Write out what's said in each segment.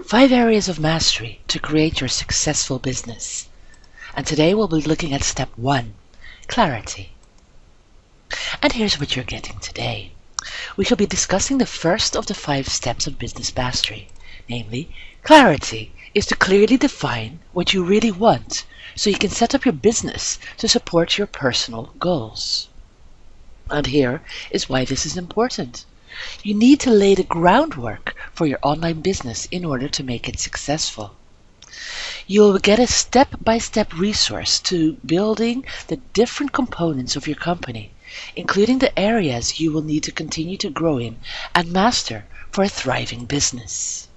5 areas of mastery to create your successful business. And today we'll be looking at step 1, clarity. And here's what you're getting today. We shall be discussing the first of the 5 steps of business mastery, namely, clarity is to clearly define what you really want so you can set up your business to support your personal goals. And here is why this is important. You need to lay the groundwork for your online business in order to make it successful. You will get a step-by-step resource to building the different components of your company, including the areas you will need to continue to grow in and master for a thriving business.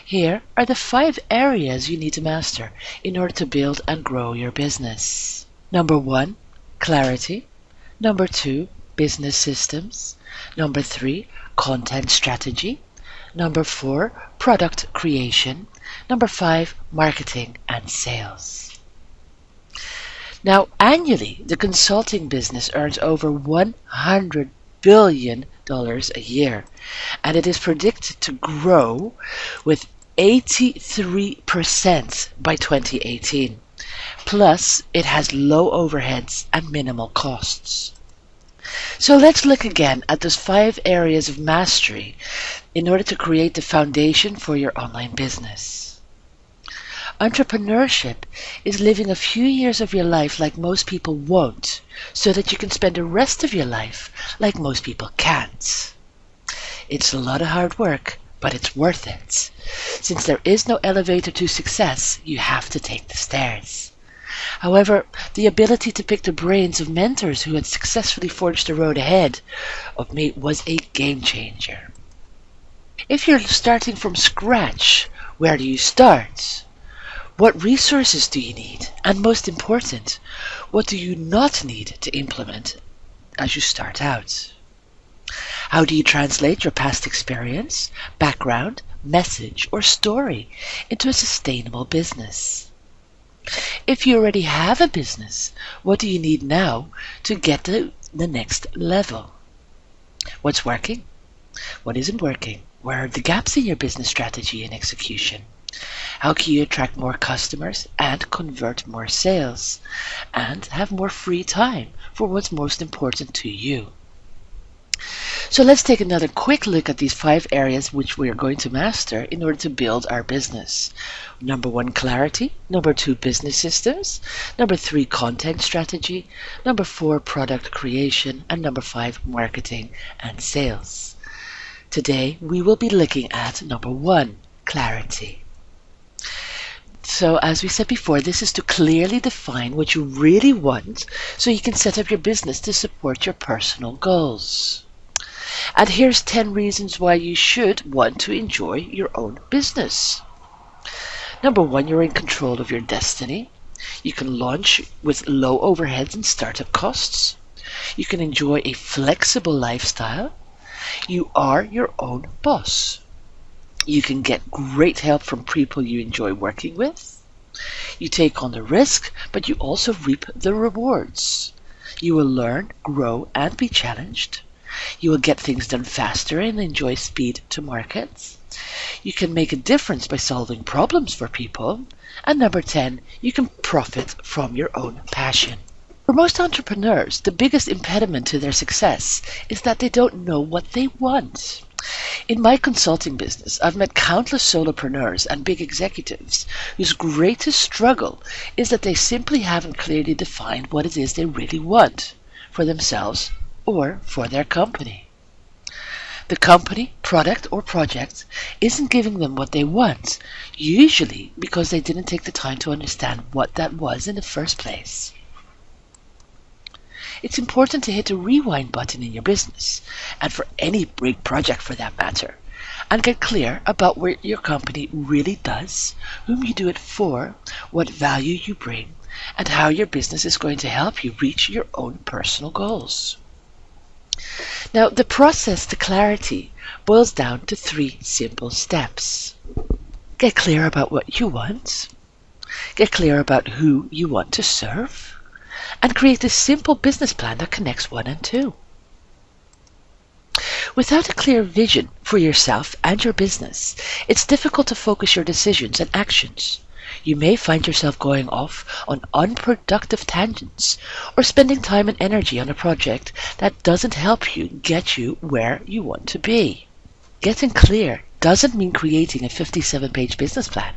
Here are the 5 areas you need to master in order to build and grow your business. Number 1, clarity. Number 2, business systems. Number 3, content strategy. Number 4, product creation. Number 5, marketing and sales. Now, annually, the consulting business earns over $100 billion a year, and it is predicted to grow with 83% by 2018. Plus, it has low overheads and minimal costs. So let's look again at those 5 areas of mastery in order to create the foundation for your online business. Entrepreneurship is living a few years of your life like most people won't, so that you can spend the rest of your life like most people can't. It's a lot of hard work, but it's worth it. Since there is no elevator to success, you have to take the stairs. However, the ability to pick the brains of mentors who had successfully forged the road ahead of me was a game changer. If you're starting from scratch, where do you start? What resources do you need? And most important, what do you not need to implement as you start out? How do you translate your past experience, background, message, or story into a sustainable business? If you already have a business, what do you need now to get to the next level? What's working? What isn't working? Where are the gaps in your business strategy and execution? How can you attract more customers and convert more sales and have more free time for what's most important to you? So let's take another quick look at these 5 areas which we are going to master in order to build our business. Number 1, clarity. Number 2, business systems. Number 3, content strategy. Number 4, product creation. And number 5, marketing and sales. Today we will be looking at number 1, clarity. So as we said before, this is to clearly define what you really want so you can set up your business to support your personal goals. And here's 10 reasons why you should want to enjoy your own business. Number 1, you're in control of your destiny. You can launch with low overheads and startup costs. You can enjoy a flexible lifestyle. You are your own boss. You can get great help from people you enjoy working with. You take on the risk, but you also reap the rewards. You will learn, grow, and be challenged. You will get things done faster and enjoy speed to market. You can make a difference by solving problems for people. And number 10, you can profit from your own passion. For most entrepreneurs, the biggest impediment to their success is that they don't know what they want. In my consulting business, I've met countless solopreneurs and big executives whose greatest struggle is that they simply haven't clearly defined what it is they really want for themselves or for their company. The company, product, or project isn't giving them what they want, usually because they didn't take the time to understand what that was in the first place. It's important to hit the rewind button in your business, and for any big project for that matter, and get clear about what your company really does, whom you do it for, what value you bring, and how your business is going to help you reach your own personal goals. Now, the process to clarity boils down to 3 simple steps. Get clear about what you want, get clear about who you want to serve, and create a simple business plan that connects 1 and 2. Without a clear vision for yourself and your business, it's difficult to focus your decisions and actions. You may find yourself going off on unproductive tangents or spending time and energy on a project that doesn't help you get you where you want to be. Getting clear doesn't mean creating a 57-page business plan.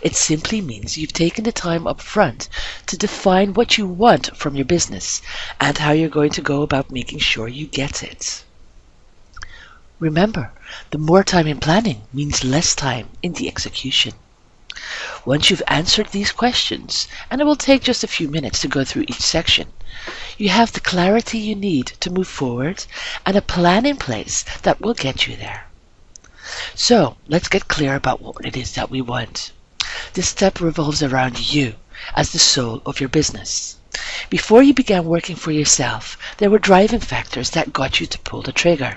It simply means you've taken the time up front to define what you want from your business and how you're going to go about making sure you get it. Remember, the more time in planning means less time in the execution. Once you've answered these questions, and it will take just a few minutes to go through each section, you have the clarity you need to move forward and a plan in place that will get you there. So let's get clear about what it is that we want. This step revolves around you as the soul of your business. Before you began working for yourself, there were driving factors that got you to pull the trigger.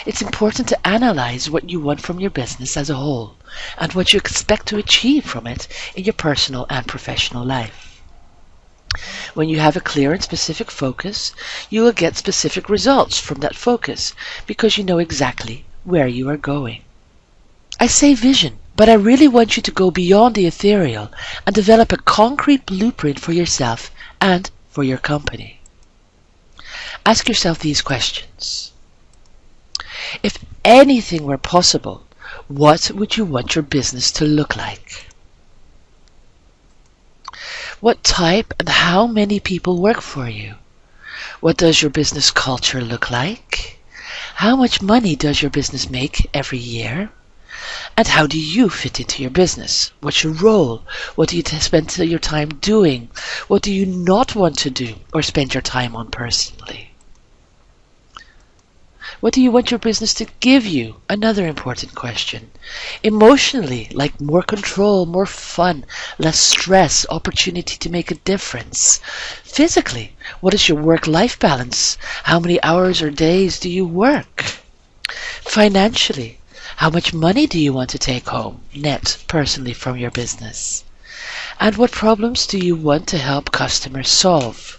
It's important to analyze what you want from your business as a whole and what you expect to achieve from it in your personal and professional life. When you have a clear and specific focus, you will get specific results from that focus because you know exactly where you are going. I say vision, but I really want you to go beyond the ethereal and develop a concrete blueprint for yourself and for your company. Ask yourself these questions. If anything were possible, what would you want your business to look like? What type and how many people work for you? What does your business culture look like? How much money does your business make every year? And how do you fit into your business? What's your role? What do you spend your time doing? What do you not want to do or spend your time on personally? What do you want your business to give you? Another important question. Emotionally, like more control, more fun, less stress, opportunity to make a difference. Physically, what is your work-life balance? How many hours or days do you work? Financially, how much money do you want to take home, net, personally from your business? And what problems do you want to help customers solve?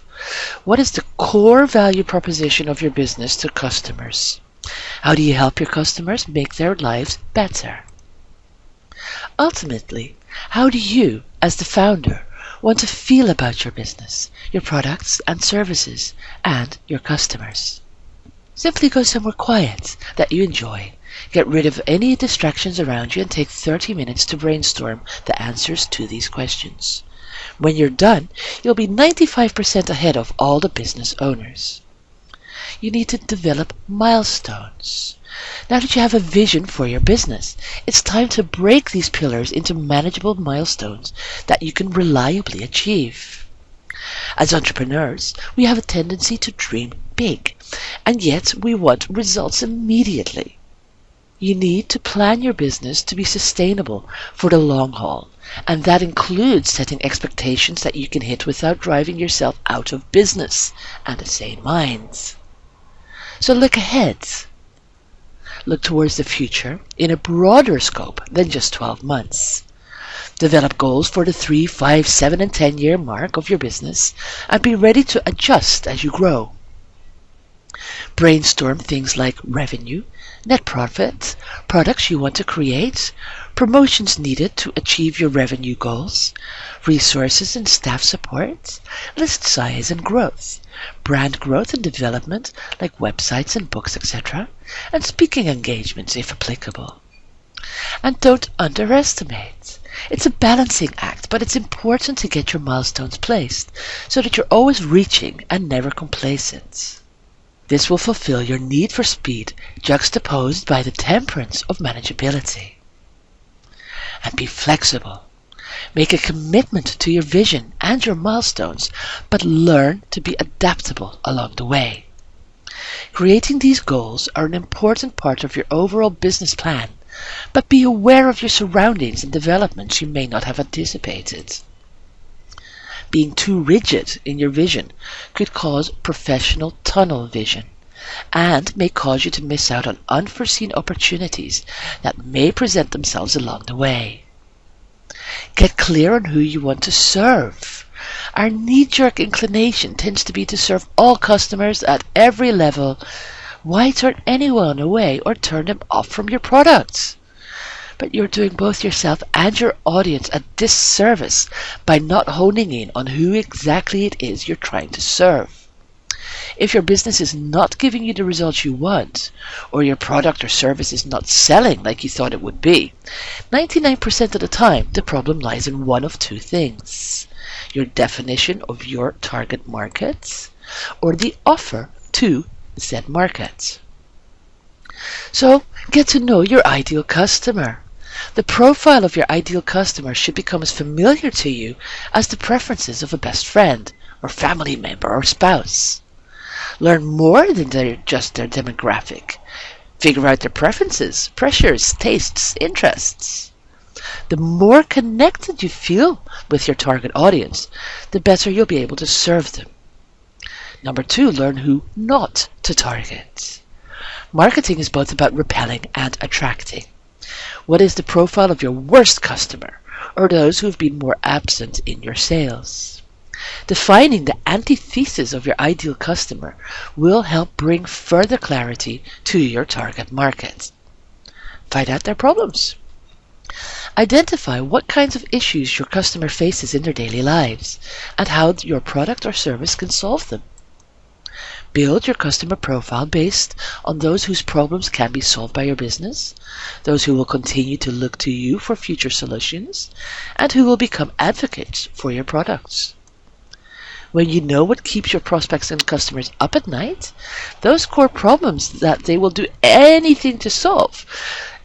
What is the core value proposition of your business to customers? How do you help your customers make their lives better? Ultimately, how do you, as the founder, want to feel about your business, your products and services, and your customers? Simply go somewhere quiet that you enjoy. Get rid of any distractions around you and take 30 minutes to brainstorm the answers to these questions. When you're done, you'll be 95% ahead of all the business owners. You need to develop milestones. Now that you have a vision for your business, it's time to break these pillars into manageable milestones that you can reliably achieve. As entrepreneurs, we have a tendency to dream big, and yet we want results immediately. You need to plan your business to be sustainable for the long haul, and that includes setting expectations that you can hit without driving yourself out of business and a sane mind. So look ahead. Look towards the future in a broader scope than just 12 months. Develop goals for the 3, 5, 7, and 10-year mark of your business and be ready to adjust as you grow. Brainstorm things like revenue, net profit, products you want to create, promotions needed to achieve your revenue goals, resources and staff support, list size and growth, brand growth and development like websites and books, etc., and speaking engagements if applicable. And don't underestimate. It's a balancing act, but it's important to get your milestones placed so that you're always reaching and never complacent. This will fulfill your need for speed juxtaposed by the temperance of manageability. And be flexible. Make a commitment to your vision and your milestones, but learn to be adaptable along the way. Creating these goals are an important part of your overall business plan, but be aware of your surroundings and developments you may not have anticipated. Being too rigid in your vision could cause professional tunnel vision and may cause you to miss out on unforeseen opportunities that may present themselves along the way. Get clear on who you want to serve. Our knee-jerk inclination tends to be to serve all customers at every level Why turn anyone away or turn them off from your products? But you're doing both yourself and your audience a disservice by not honing in on who exactly it is you're trying to serve. If your business is not giving you the results you want, or your product or service is not selling like you thought it would be, 99% of the time the problem lies in one of two things: your definition of your target market, or the offer to said market. So get to know your ideal customer. The profile of your ideal customer should become as familiar to you as the preferences of a best friend or family member or spouse. Learn more than just their demographic. Figure out their preferences, pressures, tastes, interests. The more connected you feel with your target audience, the better you'll be able to serve them. Number 2, learn who not to target. Marketing is both about repelling and attracting. What is the profile of your worst customer, or those who have been more absent in your sales? Defining the antithesis of your ideal customer will help bring further clarity to your target market. Find out their problems. Identify what kinds of issues your customer faces in their daily lives and how your product or service can solve them. Build your customer profile based on those whose problems can be solved by your business, those who will continue to look to you for future solutions, and who will become advocates for your products. When you know what keeps your prospects and customers up at night, those core problems that they will do anything to solve,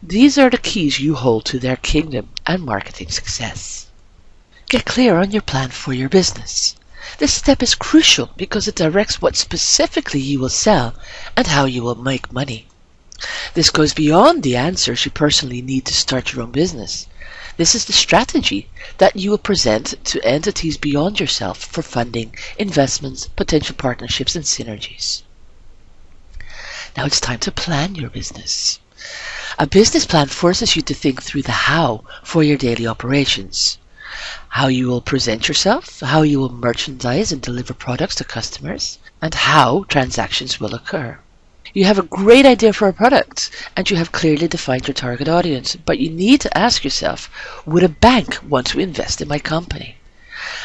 these are the keys you hold to their kingdom and marketing success. Get clear on your plan for your business. This step is crucial because it directs what specifically you will sell and how you will make money. This goes beyond the answers you personally need to start your own business. This is the strategy that you will present to entities beyond yourself for funding, investments, potential partnerships, and synergies. Now it's time to plan your business. A business plan forces you to think through the how for your daily operations. How you will present yourself, how you will merchandise and deliver products to customers, and how transactions will occur. You have a great idea for a product, and you have clearly defined your target audience, but you need to ask yourself, would a bank want to invest in my company?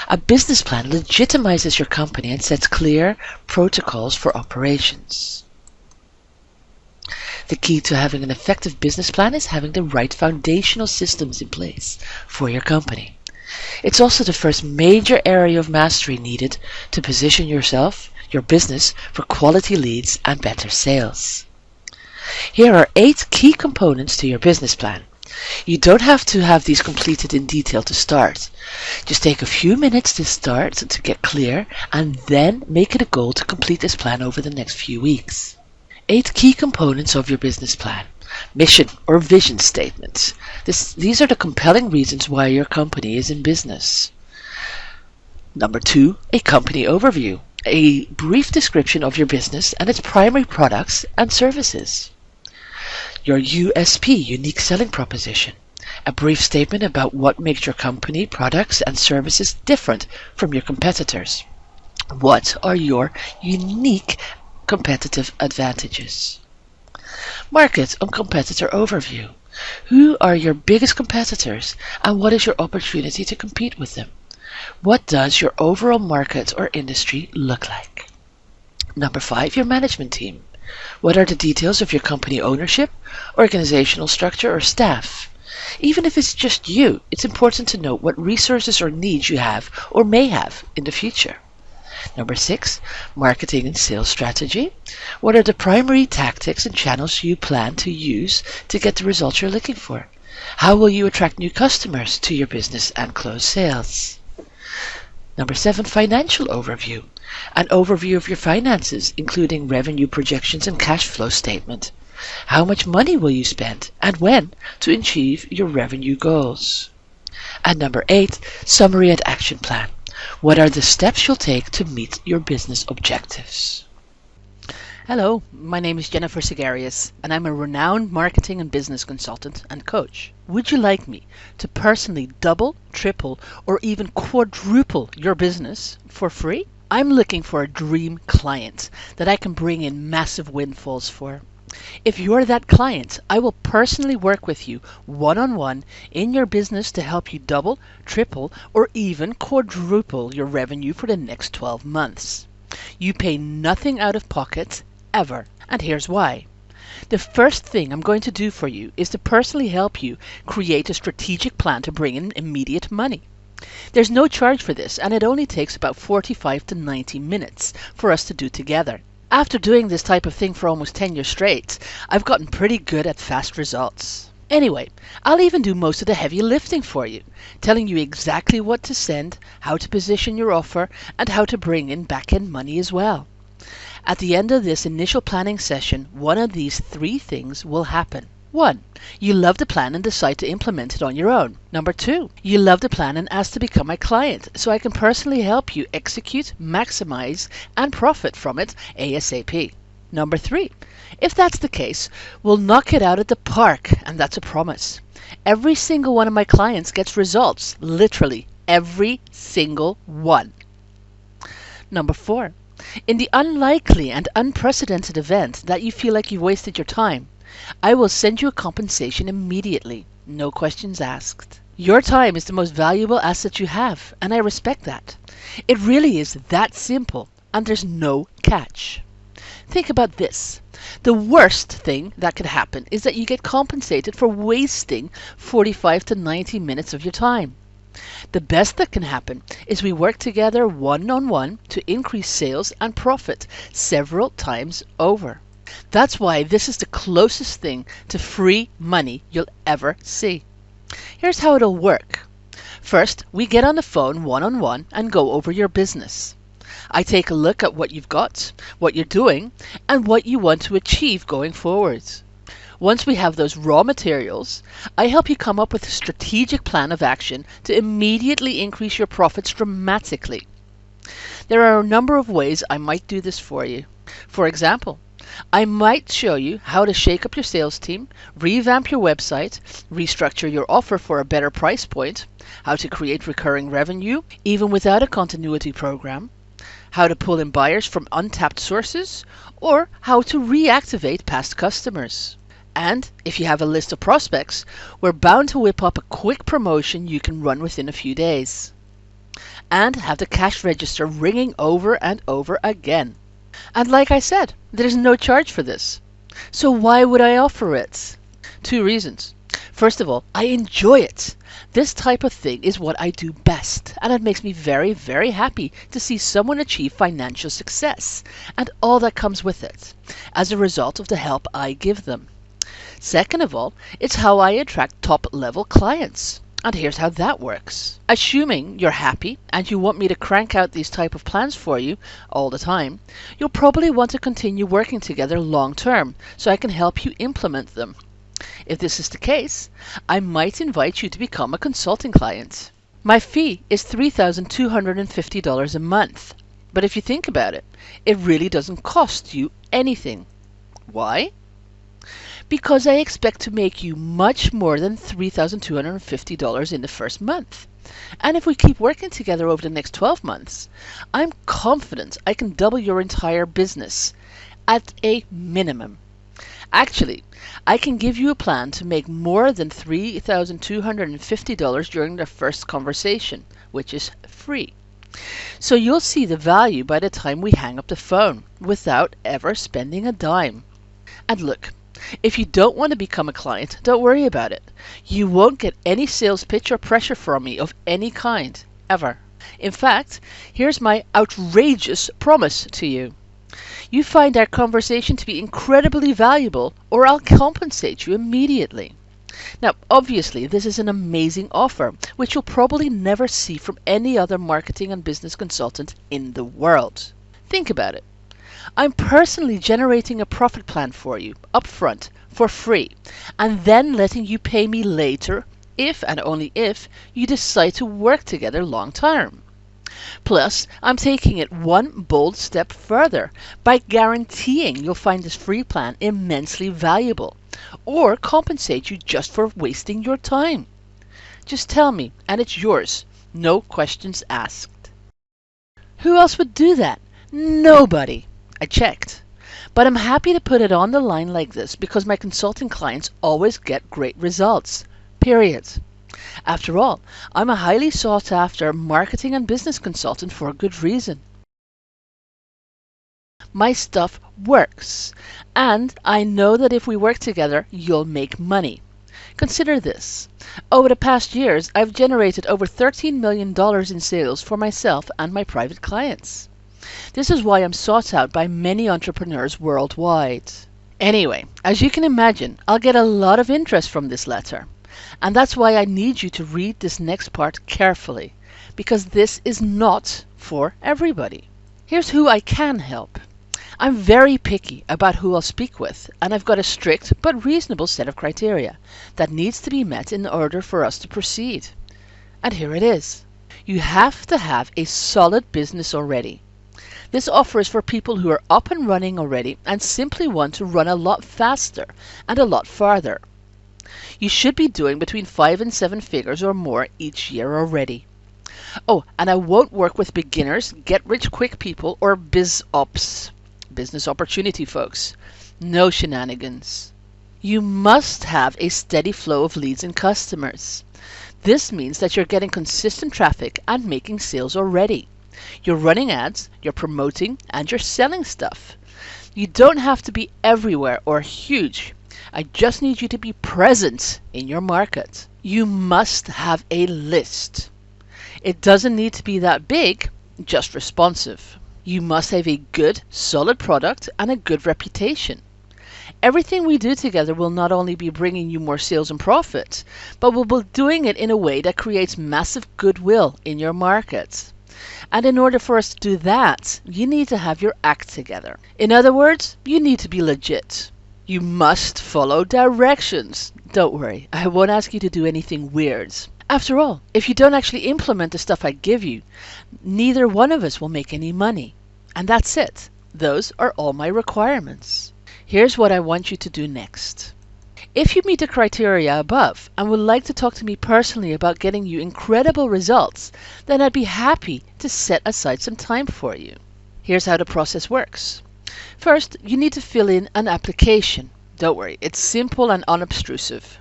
A business plan legitimizes your company and sets clear protocols for operations. The key to having an effective business plan is having the right foundational systems in place for your company. It's also the first major area of mastery needed to position yourself, your business, for quality leads and better sales. Here are 8 key components to your business plan. You don't have to have these completed in detail to start. Just take a few minutes to start to get clear and then make it a goal to complete this plan over the next few weeks. 8 key components of your business plan. Mission or vision statements. These are the compelling reasons why your company is in business. Number 2, a company overview. A brief description of your business and its primary products and services. Your USP, unique selling proposition. A brief statement about what makes your company, products, and services different from your competitors. What are your unique competitive advantages? Market and competitor overview. Who are your biggest competitors and what is your opportunity to compete with them? What does your overall market or industry look like? Number 5, your management team. What are the details of your company ownership, organizational structure, or staff? Even if it's just you, it's important to note what resources or needs you have or may have in the future. Number 6, marketing and sales strategy. What are the primary tactics and channels you plan to use to get the results you're looking for? How will you attract new customers to your business and close sales? Number 7, financial overview. An overview of your finances, including revenue projections and cash flow statement. How much money will you spend and when to achieve your revenue goals? And number 8, summary and action plan. What are the steps you'll take to meet your business objectives? Hello, my name is Jennifer Segarius, and I'm a renowned marketing and business consultant and coach. Would you like me to personally double, triple, or even quadruple your business for free? I'm looking for a dream client that I can bring in massive windfalls for. If you're that client, I will personally work with you one-on-one in your business to help you double, triple, or even quadruple your revenue for the next 12 months. You pay nothing out of pocket, ever. And here's why. The first thing I'm going to do for you is to personally help you create a strategic plan to bring in immediate money. There's no charge for this, and it only takes about 45 to 90 minutes for us to do together. After doing this type of thing for almost 10 years straight, I've gotten pretty good at fast results. Anyway, I'll even do most of the heavy lifting for you, telling you exactly what to send, how to position your offer, and how to bring in back-end money as well. At the end of this initial planning session, one of these three things will happen. 1. You love the plan and decide to implement it on your own. Number 2. You love the plan and ask to become my client, so I can personally help you execute, maximize, and profit from it ASAP. Number 3. If that's the case, we'll knock it out at the park, and that's a promise. Every single one of my clients gets results, literally every single one. Number 4. In the unlikely and unprecedented event that you feel like you've wasted your time, I will send you a compensation immediately, no questions asked. Your time is the most valuable asset you have, and I respect that. It really is that simple, and there's no catch. Think about this. The worst thing that could happen is that you get compensated for wasting 45 to 90 minutes of your time. The best that can happen is we work together one-on-one to increase sales and profit several times over. That's why this is the closest thing to free money you'll ever see. Here's how it'll work. First, we get on the phone one-on-one and go over your business. I take a look at what you've got, what you're doing, and what you want to achieve going forward. Once we have those raw materials, I help you come up with a strategic plan of action to immediately increase your profits dramatically. There are a number of ways I might do this for you. For example, I might show you how to shake up your sales team, revamp your website, restructure your offer for a better price point, how to create recurring revenue even without a continuity program, how to pull in buyers from untapped sources, or how to reactivate past customers. And if you have a list of prospects, we're bound to whip up a quick promotion you can run within a few days. And have the cash register ringing over and over again. And like I said, there's no charge for this. So why would I offer it? 2 reasons. First of all, I enjoy it. This type of thing is what I do best, and it makes me very, very happy to see someone achieve financial success and all that comes with it as a result of the help I give them. Second of all, it's how I attract top-level clients. And here's how that works. Assuming you're happy and you want me to crank out these type of plans for you all the time, you'll probably want to continue working together long term so I can help you implement them. If this is the case, I might invite you to become a consulting client. My fee is $3,250 a month. But if you think about it, it really doesn't cost you anything. Why? Because I expect to make you much more than $3,250 in the first month. And if we keep working together over the next 12 months, I'm confident I can double your entire business at a minimum. Actually, I can give you a plan to make more than $3,250 during the first conversation, which is free. So you'll see the value by the time we hang up the phone, without ever spending a dime. And look, if you don't want to become a client, don't worry about it. You won't get any sales pitch or pressure from me of any kind, ever. In fact, here's my outrageous promise to you. You find our conversation to be incredibly valuable, or I'll compensate you immediately. Now, obviously, this is an amazing offer, which you'll probably never see from any other marketing and business consultant in the world. Think about it. I'm personally generating a profit plan for you upfront for free, and then letting you pay me later if and only if you decide to work together long term. Plus, I'm taking it one bold step further by guaranteeing you'll find this free plan immensely valuable, or compensate you just for wasting your time. Just tell me, and it's yours. No questions asked. Who else would do that? Nobody. I checked. But I'm happy to put it on the line like this because my consulting clients always get great results. Period. After all, I'm a highly sought after marketing and business consultant for a good reason. My stuff works, and I know that if we work together, you'll make money. Consider this. Over the past years, I've generated over $13 million in sales for myself and my private clients. This is why I'm sought out by many entrepreneurs worldwide. Anyway, as you can imagine, I'll get a lot of interest from this letter. And that's why I need you to read this next part carefully, because this is not for everybody. Here's who I can help. I'm very picky about who I'll speak with, and I've got a strict but reasonable set of criteria that needs to be met in order for us to proceed. And here it is. You have to have a solid business already. This offer is for people who are up and running already and simply want to run a lot faster and a lot farther. You should be doing between 5 and 7 figures or more each year already. Oh, and I won't work with beginners, get-rich-quick people, or biz-ops. Business opportunity folks. No shenanigans. You must have a steady flow of leads and customers. This means that you're getting consistent traffic and making sales already. You're running ads, you're promoting, and you're selling stuff. You don't have to be everywhere or huge. I just need you to be present in your market. You must have a list. It doesn't need to be that big, just responsive. You must have a good, solid product and a good reputation. Everything we do together will not only be bringing you more sales and profit, but we'll be doing it in a way that creates massive goodwill in your market. And in order for us to do that, you need to have your act together. In other words, you need to be legit. You must follow directions. Don't worry, I won't ask you to do anything weird. After all, if you don't actually implement the stuff I give you, neither one of us will make any money. And that's it. Those are all my requirements. Here's what I want you to do next. If you meet the criteria above and would like to talk to me personally about getting you incredible results, then I'd be happy to set aside some time for you. Here's how the process works. First, you need to fill in an application. Don't worry, it's simple and unobtrusive.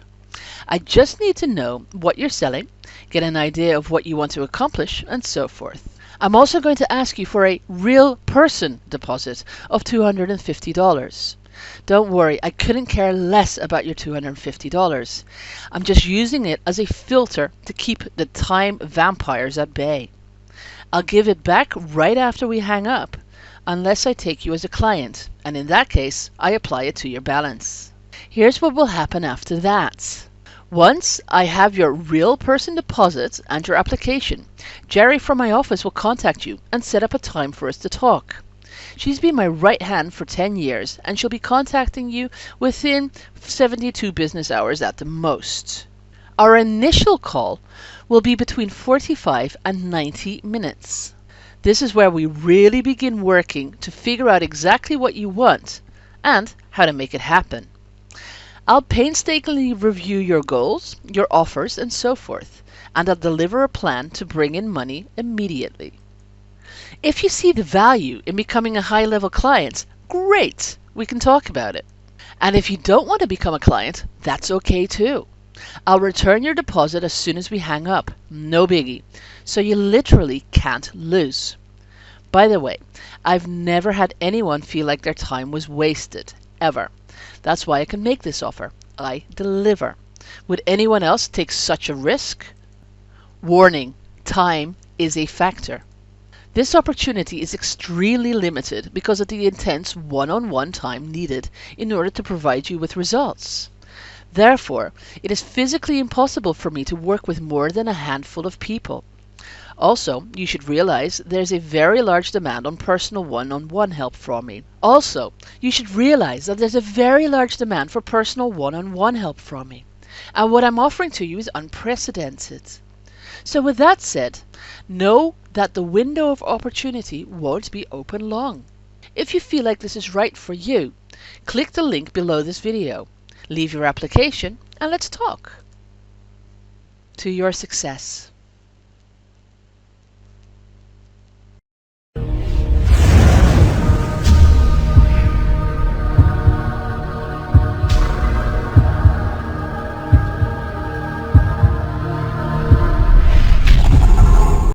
I just need to know what you're selling, get an idea of what you want to accomplish, and so forth. I'm also going to ask you for a real person deposit of $250. Don't worry, I couldn't care less about your $250. I'm just using it as a filter to keep the time vampires at bay. I'll give it back right after we hang up, unless I take you as a client, and in that case, I apply it to your balance. Here's what will happen after that. Once I have your real person deposit and your application, Jerry from my office will contact you and set up a time for us to talk. She's been my right hand for 10 years and she'll be contacting you within 72 business hours at the most. Our initial call will be between 45 and 90 minutes. This is where we really begin working to figure out exactly what you want and how to make it happen. I'll painstakingly review your goals, your offers, and so forth, and I'll deliver a plan to bring in money immediately. If you see the value in becoming a high-level client, great, we can talk about it. And if you don't want to become a client, that's okay too. I'll return your deposit as soon as we hang up, no biggie, so you literally can't lose. By the way, I've never had anyone feel like their time was wasted, ever. That's why I can make this offer. I deliver. Would anyone else take such a risk? Warning, time is a factor. This opportunity is extremely limited because of the intense one-on-one time needed in order to provide you with results. Therefore, it is physically impossible for me to work with more than a handful of people. Also, you should realize there's a very large demand on personal one-on-one help from me. And what I'm offering to you is unprecedented. So with that said, know that the window of opportunity won't be open long. If you feel like this is right for you, click the link below this video, leave your application, and let's talk. To your success.